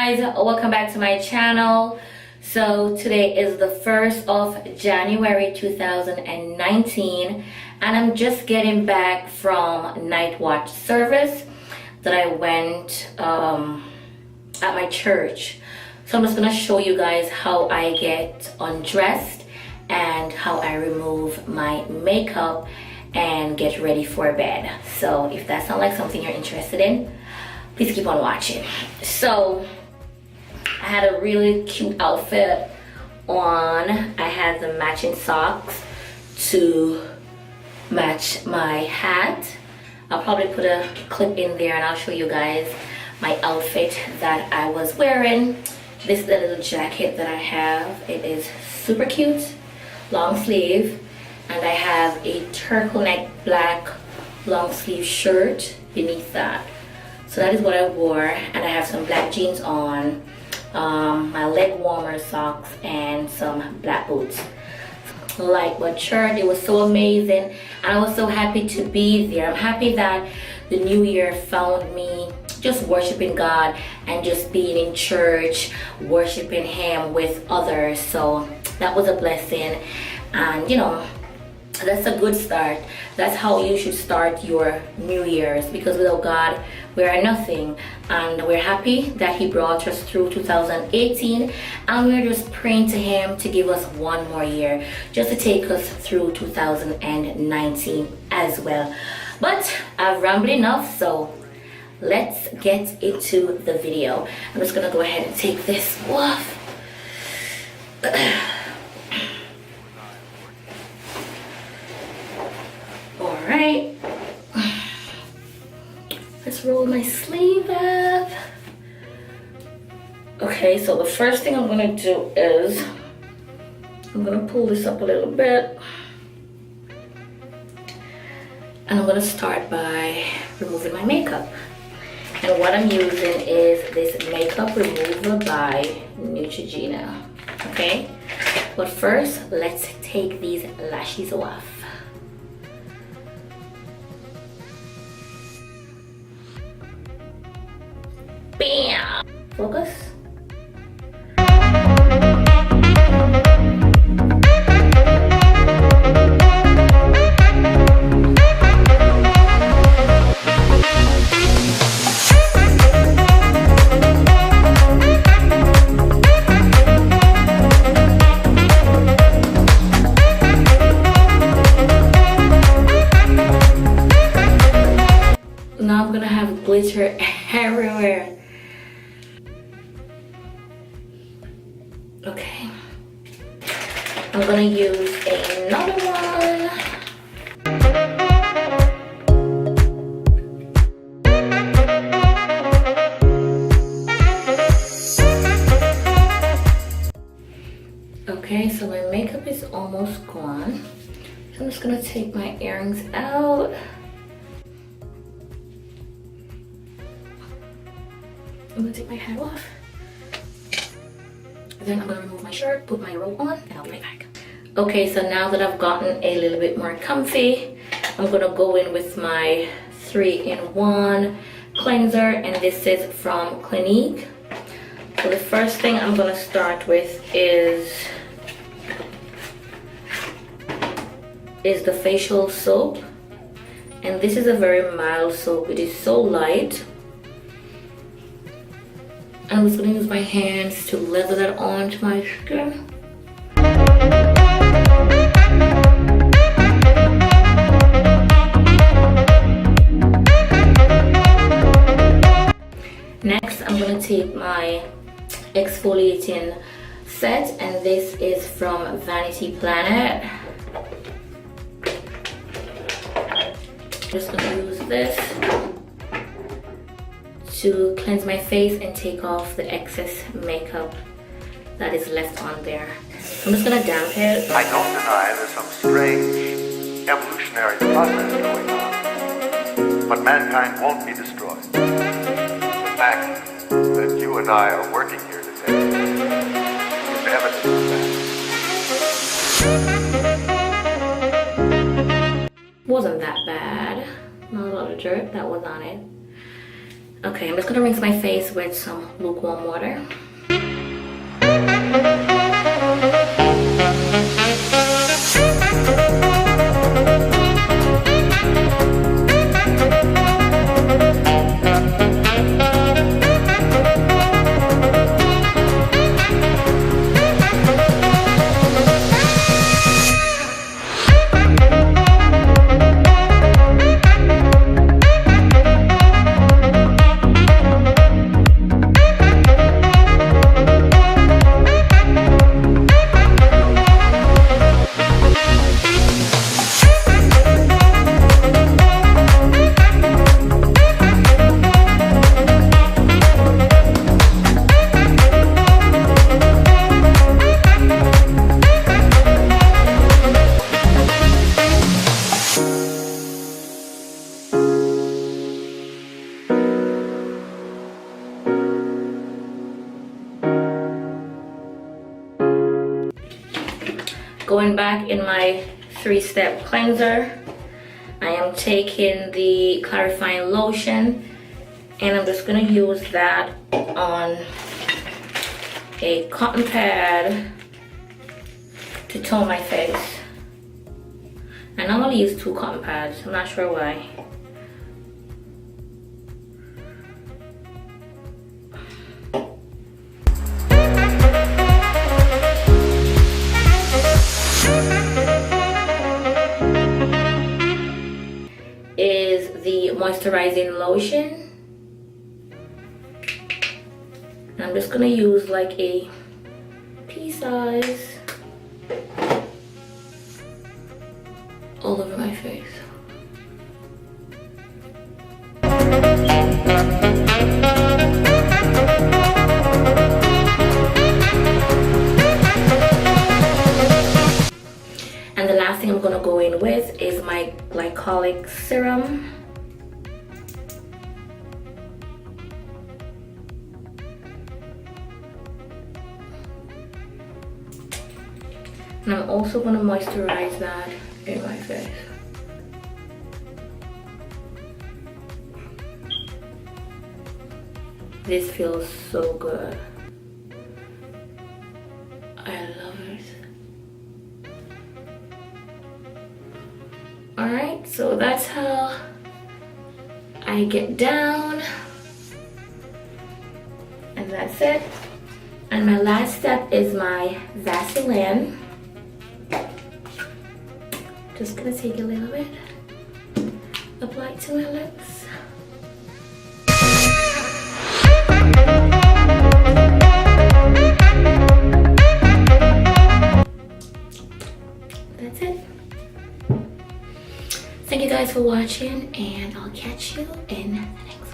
guys, welcome back to my channel. So today is the 1st of January 2019 and I'm just getting back from night watch service that I went at my church. So I'm just gonna show you guys how I get undressed and how I remove my makeup and get ready for bed. So if that sounds like something you're interested in, please keep on watching. So I had a really cute outfit on. I had the matching socks to match my hat. I'll probably put a clip in there and I'll show you guys my outfit that I was wearing. This is the little jacket that I have. It is super cute, long sleeve, and I have a turtleneck black long sleeve shirt beneath that. So that is what I wore, and I have some black jeans on, my leg warmer socks, and some black boots. Like what church, it was so amazing, and I was so happy to be there. I'm happy that the new year found me just worshiping God and just being in church, worshiping Him with others. So that was a blessing, and you know, that's a good start. That's how you should start your New Year's, because without God we are nothing, and we're happy that He brought us through 2018, and we're just praying to Him to give us one more year just to take us through 2019 as well. But I've rambled enough, so let's get into the video. I'm just gonna go ahead and take this off. Alright, let's roll my sleeve up. Okay, so the first thing I'm gonna do is I'm gonna pull this up a little bit, and I'm gonna start by removing my makeup. And what I'm using is this makeup remover by Neutrogena. Okay, but first let's take these lashes off. Bam! Focus. Now I'm gonna have glitter everywhere. Okay, I'm gonna use another one. Okay, so my makeup is almost gone. So I'm just gonna take my earrings out. I'm gonna take my hat off. Then I'm gonna remove my shirt, put my robe on, and I'll be right back. Okay, so now that I've gotten a little bit more comfy, I'm gonna go in with my 3-in-1 cleanser, and this is from Clinique. So the first thing I'm gonna start with is the facial soap, and this is a very mild soap. It is so light. I'm just going to use my hands to lather that onto my skin. Next, I'm going to take my exfoliating set, and this is from Vanity Planet. I'm just going to use this to cleanse my face and take off the excess makeup that is left on there. I'm just gonna damp it. I don't deny there's some strange evolutionary process going on, but mankind won't be destroyed. The fact that you and I are working here today is evidence of that. Wasn't that bad. Not a lot of dirt that was on it. Okay, I'm just gonna rinse my face with some lukewarm water. Going back in my 3-step cleanser, I am taking the clarifying lotion and I'm just gonna use that on a cotton pad to tone my face. I normally use 2 cotton pads, I'm not sure why. Is the moisturizing lotion. And I'm just gonna use like a pea size all over my face. And the last thing I'm gonna go in with is my glycolic serum. And I'm also gonna moisturize that in my face. This feels so good. I love it. Alright, so that's how I get down. And that's it. And my last step is my Vaseline. Just gonna take a little bit, apply it to my lips. That's it. Thank you guys for watching, and I'll catch you in the next one.